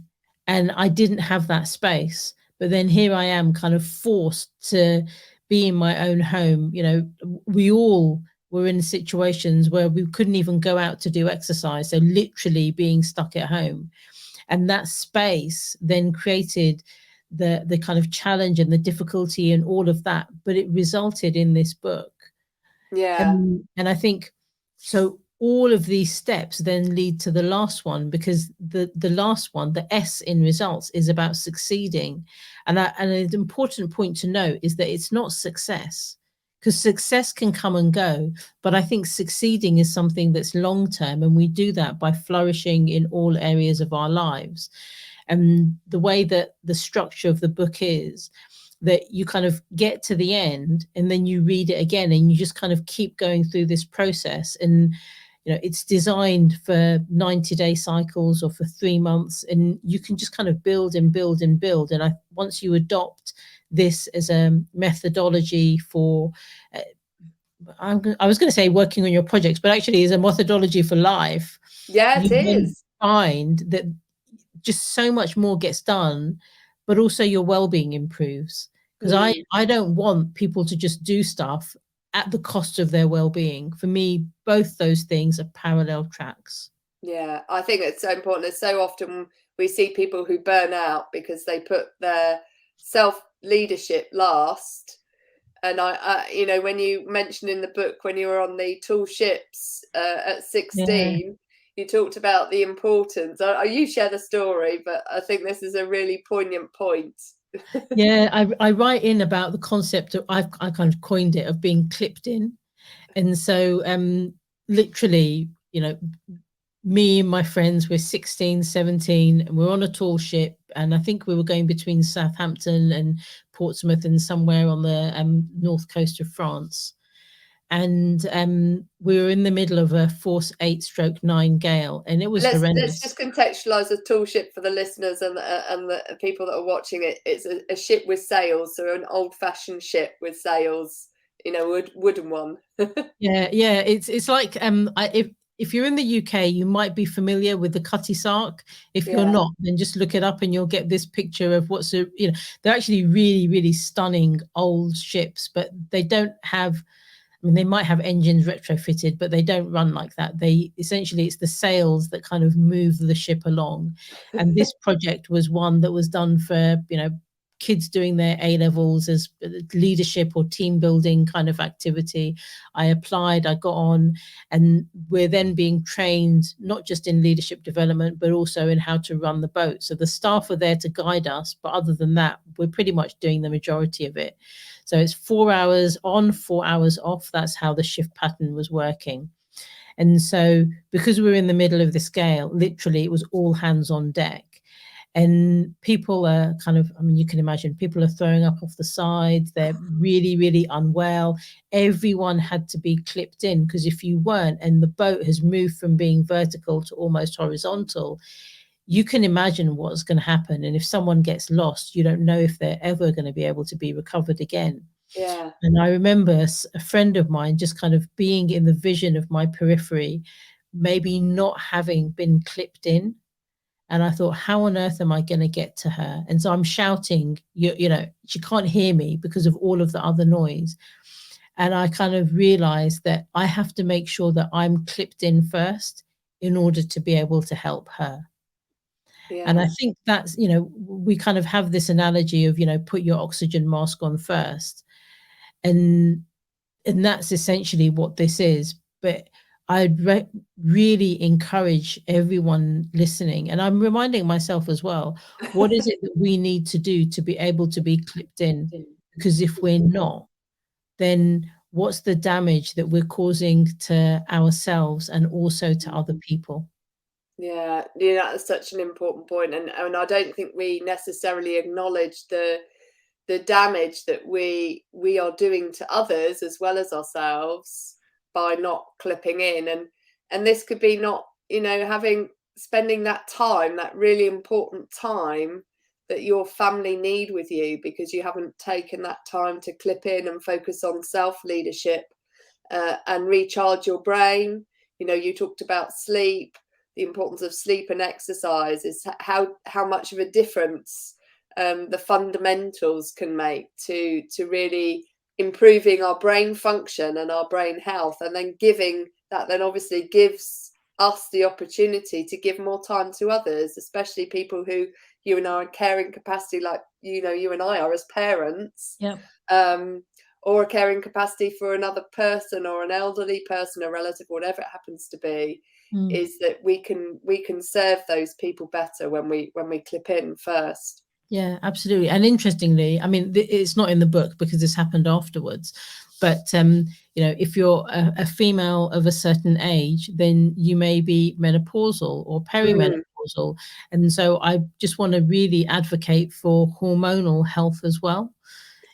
and I didn't have that space. But then here I am kind of forced to be in my own home. We all were in situations where we couldn't even go out to do exercise, so literally being stuck at home. And that space then created the kind of challenge and the difficulty and all of that, but it resulted in this book. Yeah. And I think so all of these steps then lead to the last one, because the last one, the S in results, is about succeeding. And an important point to note is that it's not success, because success can come and go, but I think succeeding is something that's long term, and we do that by flourishing in all areas of our lives. And the way that the structure of the book is that you kind of get to the end and then you read it again, and you just kind of keep going through this process. And it's designed for 90-day cycles or for 3 months, and you can just kind of build and build and build. And once you adopt this as a methodology for I was going to say working on your projects, but actually is a methodology for life. Yeah, it You then is. find that just so much more gets done, but also your well-being improves. Because I don't want people to just do stuff at the cost of their well-being. For me, both those things are parallel tracks. Yeah, I think it's so important. It's so often we see people who burn out because they put their self-leadership last. And when you mentioned in the book when you were on the tall ships at 16, you talked about the importance. You share the story, but I think this is a really poignant point. Yeah, I write in about the concept of, I kind of coined it, of being clipped in. And so literally, me and my friends were 16, 17, and we're on a tall ship, and I think we were going between Southampton and Portsmouth and somewhere on the north coast of France. And we were in the middle of a force 8/9 gale, and it was Let's horrendous. just contextualize a tall ship for the listeners and the people that are watching it. It's a ship with sails, so an old-fashioned ship with sails, wooden one. Yeah, it's like if you're in the UK, you might be familiar with the Cutty Sark. If you're Yeah. not, then just look it up and you'll get this picture of they're actually really, really stunning old ships, but they don't have, they might have engines retrofitted, but they don't run like that. It's the sails that kind of move the ship along. And this project was one that was done for, kids doing their A levels as leadership or team building kind of activity. I applied, I got on, and we're then being trained not just in leadership development, but also in how to run the boat. So the staff are there to guide us, but other than that, we're pretty much doing the majority of it. So it's 4 hours on, 4 hours off. That's how the shift pattern was working. And so because we were in the middle of this gale, literally it was all hands on deck. And people are kind of, you can imagine, people are throwing up off the sides. They're really, really unwell. Everyone had to be clipped in, because if you weren't, and the boat has moved from being vertical to almost horizontal, you can imagine what's going to happen. And if someone gets lost, you don't know if they're ever going to be able to be recovered again. Yeah. And I remember a friend of mine just kind of being in the vision of my periphery, maybe not having been clipped in. And I thought, how on earth am I going to get to her? And so I'm shouting, she can't hear me because of all of the other noise. And I kind of realized that I have to make sure that I'm clipped in first in order to be able to help her. Yeah. And I think that's, we kind of have this analogy of, put your oxygen mask on first. And that's essentially what this is. But I'd really encourage everyone listening, and I'm reminding myself as well, what is it that we need to do to be able to be clipped in? Because if we're not, then what's the damage that we're causing to ourselves and also to other people? Yeah, that's such an important point, and I don't think we necessarily acknowledge the damage that we are doing to others as well as ourselves by not clipping in. And this could be not, spending that time, that really important time that your family need with you, because you haven't taken that time to clip in and focus on self leadership and recharge your brain. You talked about sleep, the importance of sleep and exercise, is how much of a difference the fundamentals can make to really improving our brain function and our brain health, and then giving that then obviously gives us the opportunity to give more time to others, especially people who you and I are in caring capacity, like you and I are as parents. Yeah. Or a caring capacity for another person, or an elderly person, a relative, whatever it happens to be, is that we can serve those people better when we clip in first. Yeah, absolutely. And interestingly, I mean, it's not in the book because this happened afterwards, but if you're a female of a certain age, then you may be menopausal or perimenopausal. And so I just want to really advocate for hormonal health as well.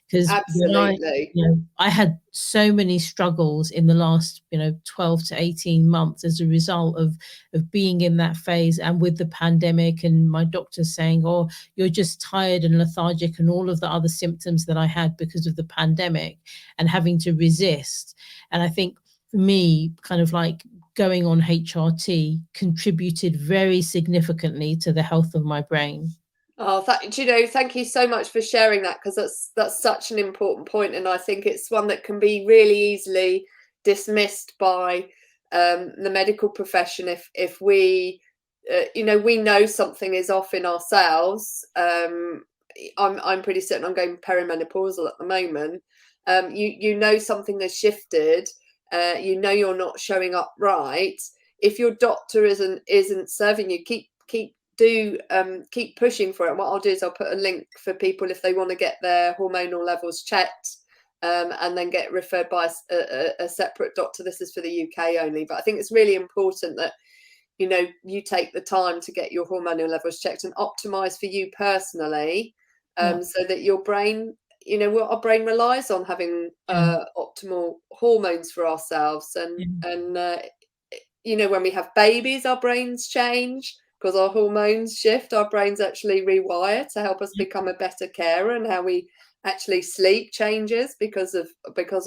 Because absolutely, I had so many struggles in the last 12 to 18 months as a result of being in that phase, and with the pandemic and my doctor saying, oh, you're just tired and lethargic, and all of the other symptoms that I had because of the pandemic, and having to resist. And I think for me, kind of like going on HRT contributed very significantly to the health of my brain. Oh, thank you so much for sharing that, because that's such an important point, and I think it's one that can be really easily dismissed by the medical profession if we, we know something is off in ourselves. I'm pretty certain I'm going perimenopausal at the moment. You know something has shifted. You're not showing up right. If your doctor isn't serving you, keep pushing for it. And what I'll do is I'll put a link for people if they want to get their hormonal levels checked, and then get referred by a separate doctor. This is for the UK only, but I think it's really important that you take the time to get your hormonal levels checked and optimize for you personally, so that your brain, what our brain relies on, having optimal hormones for ourselves. And when we have babies, our brains change because our hormones shift. Our brains actually rewire to help us become a better carer, and how we actually sleep changes because of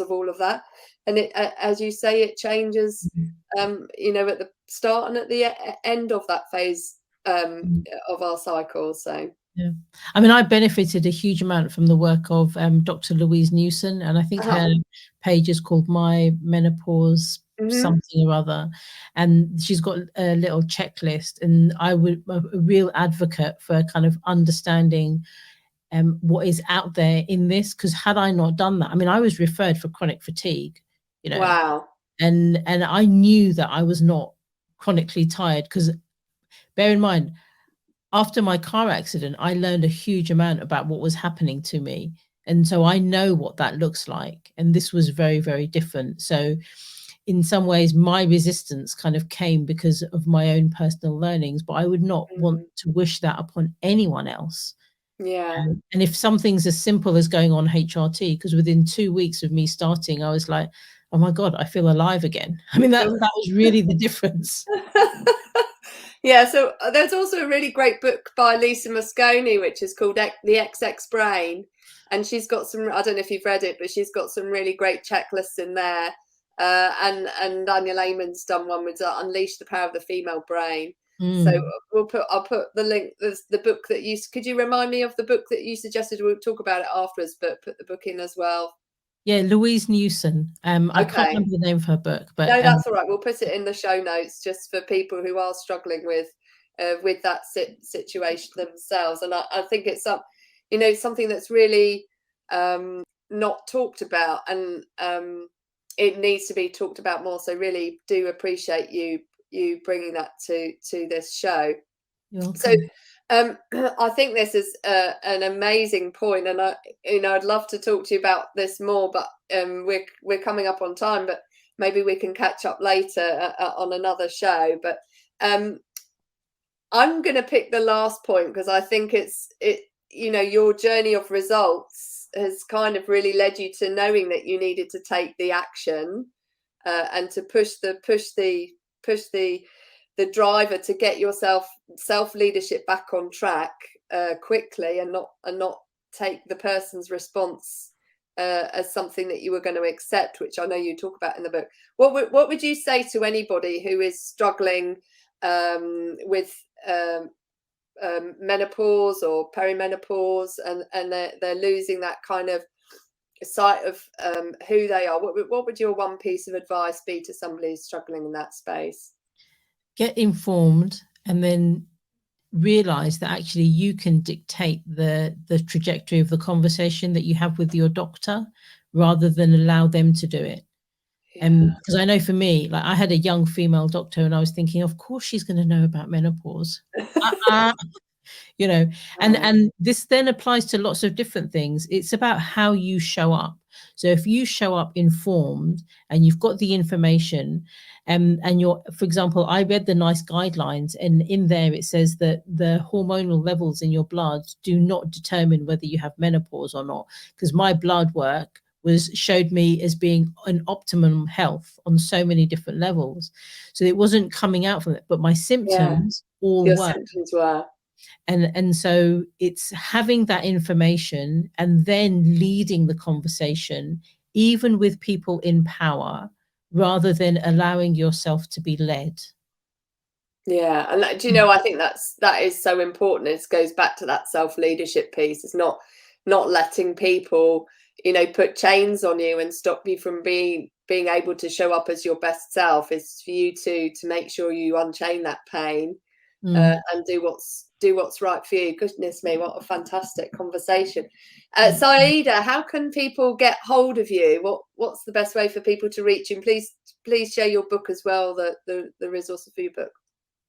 all of that. And it, as you say, it changes at the start and at the end of that phase of our cycle. So I mean, I benefited a huge amount from the work of Dr. Louise Newson, and I think her page is called My Menopause something or other, and she's got a little checklist, and I'm a real advocate for kind of understanding what is out there in this, because had I not done that, I mean, I was referred for chronic fatigue, wow, and I knew that I was not chronically tired, because bear in mind, after my car accident, I learned a huge amount about what was happening to me. And so I know what that looks like. And this was very, very different. So in some ways, my resistance kind of came because of my own personal learnings, but I would not want to wish that upon anyone else. Yeah. And if something's as simple as going on HRT, because within 2 weeks of me starting, I was like, oh my God, I feel alive again. I mean, that was really the difference. Yeah, so there's also a really great book by Lisa Mosconi, which is called The XX Brain. And she's got some, I don't know if you've read it, but she's got some really great checklists in there. And Daniel Amen's done one with Unleash the Power of the Female Brain. So I'll put the link, the book that could you remind me of the book that you suggested? We'll talk about it afterwards, but put the book in as well. Yeah, Louise Newson. I can't remember the name of her book, but no, that's all right. We'll put it in the show notes just for people who are struggling with that situation themselves. And I think it's something that's really not talked about, and it needs to be talked about more. So really do appreciate you bringing that to this show. So I think this is an amazing point, and I'd love to talk to you about this more, but we're coming up on time, but maybe we can catch up later on another show. But I'm going to pick the last point, because I think your journey of results has kind of really led you to knowing that you needed to take the action and to push the driver to get yourself self-leadership back on track quickly, and not take the person's response as something that you were going to accept, which I know you talk about in the book. What would you say to anybody who is struggling with menopause or perimenopause, and they're losing that kind of sight of who they are, what would your one piece of advice be to somebody who's struggling in that space? Get informed, and then realize that actually you can dictate the trajectory of the conversation that you have with your doctor, rather than allow them to do it. Because I know for me, like, I had a young female doctor, and I was thinking, of course she's going to know about menopause. You know, and this then applies to lots of different things. It's about how you show up. So if you show up informed and you've got the information, and you're, for example, I read the NICE guidelines, and in there it says that the hormonal levels in your blood do not determine whether you have menopause or not, because my blood work showed me as being an optimum health on so many different levels. So it wasn't coming out from it, but my symptoms all your were. symptoms were. And so it's having that information and then leading the conversation, even with people in power, rather than allowing yourself to be led. Yeah, and do you know, I think that is so important. It goes back to that self-leadership piece. It's not letting people, you know, put chains on you and stop you from being able to show up as your best self. It's for you to make sure you unchain that pain and do what's right for you. Goodness me, what a fantastic conversation. Saiyyidah, how can people get hold of you? What's the best way for people to reach you? And please share your book as well, the resource for your book.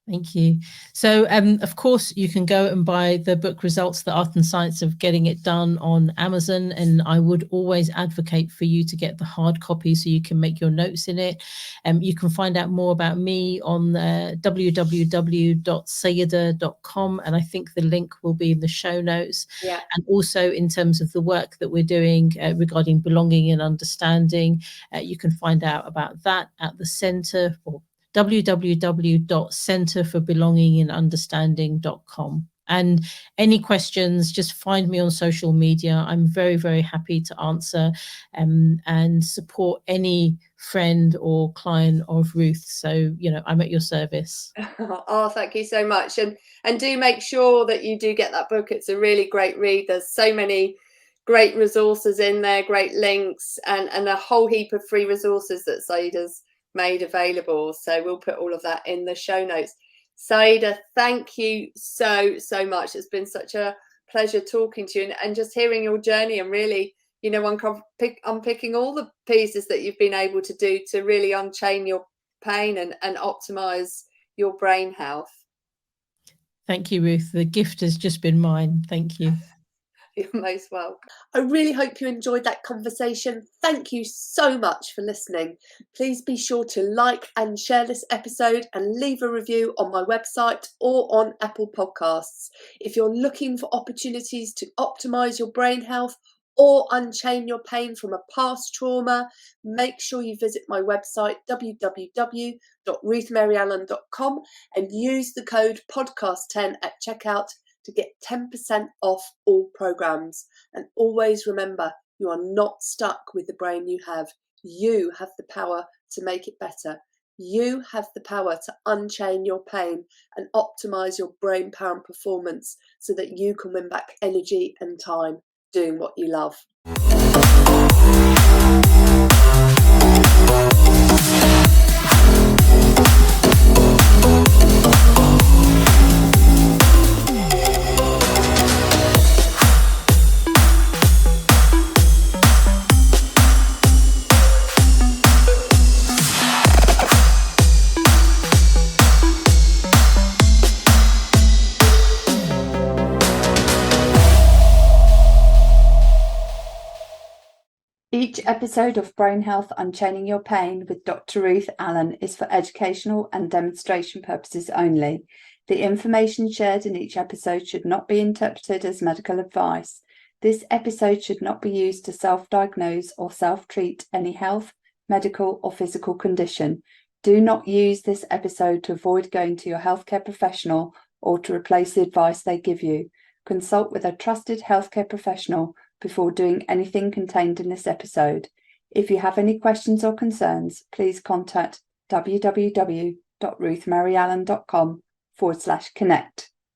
Thank you. So, of course, you can go and buy the book Results, the Art and Science of Getting It Done on Amazon. And I would always advocate for you to get the hard copy so you can make your notes in it. You can find out more about me on www.saiyyidah.com. And I think the link will be in the show notes. Yeah. And also in terms of the work that we're doing regarding belonging and understanding, you can find out about that at the Centre for www.centreforbelongingandunderstanding.com. And any questions, just find me on social media. I'm very, very happy to answer and support any friend or client of Ruth. So, you know, I'm at your service. Oh, thank you so much. And do make sure that you do get that book. It's a really great read. There's so many great resources in there, great links, and a whole heap of free resources that Saiyiddah's made available. So we'll put all of that in the show notes. Saiyyidah, thank you so much. It's been such a pleasure talking to you and just hearing your journey, and really, you know, unpicking all the pieces that you've been able to do to really unchain your pain and optimize your brain health. Thank you, Ruth. The gift has just been mine. Thank you. You're most welcome. I really hope you enjoyed that conversation. Thank you so much for listening. Please be sure to like and share this episode and leave a review on my website or on Apple Podcasts. If you're looking for opportunities to optimize your brain health or unchain your pain from a past trauma, make sure you visit my website www.ruthmaryallen.com and use the code podcast10 at checkout to get 10% off all programs. And always remember, you are not stuck with the brain you have. You have the power to make it better. You have the power to unchain your pain and optimize your brain power and performance so that you can win back energy and time doing what you love. Each episode of Brain Health Unchaining Your Pain with Dr. Ruth Allan is for educational and demonstration purposes only. The information shared in each episode should not be interpreted as medical advice. This episode should not be used to self-diagnose or self-treat any health, medical or physical condition. Do not use this episode to avoid going to your healthcare professional or to replace the advice they give you. Consult with a trusted healthcare professional before doing anything contained in this episode. If you have any questions or concerns, please contact www.ruthmaryallen.com/connect.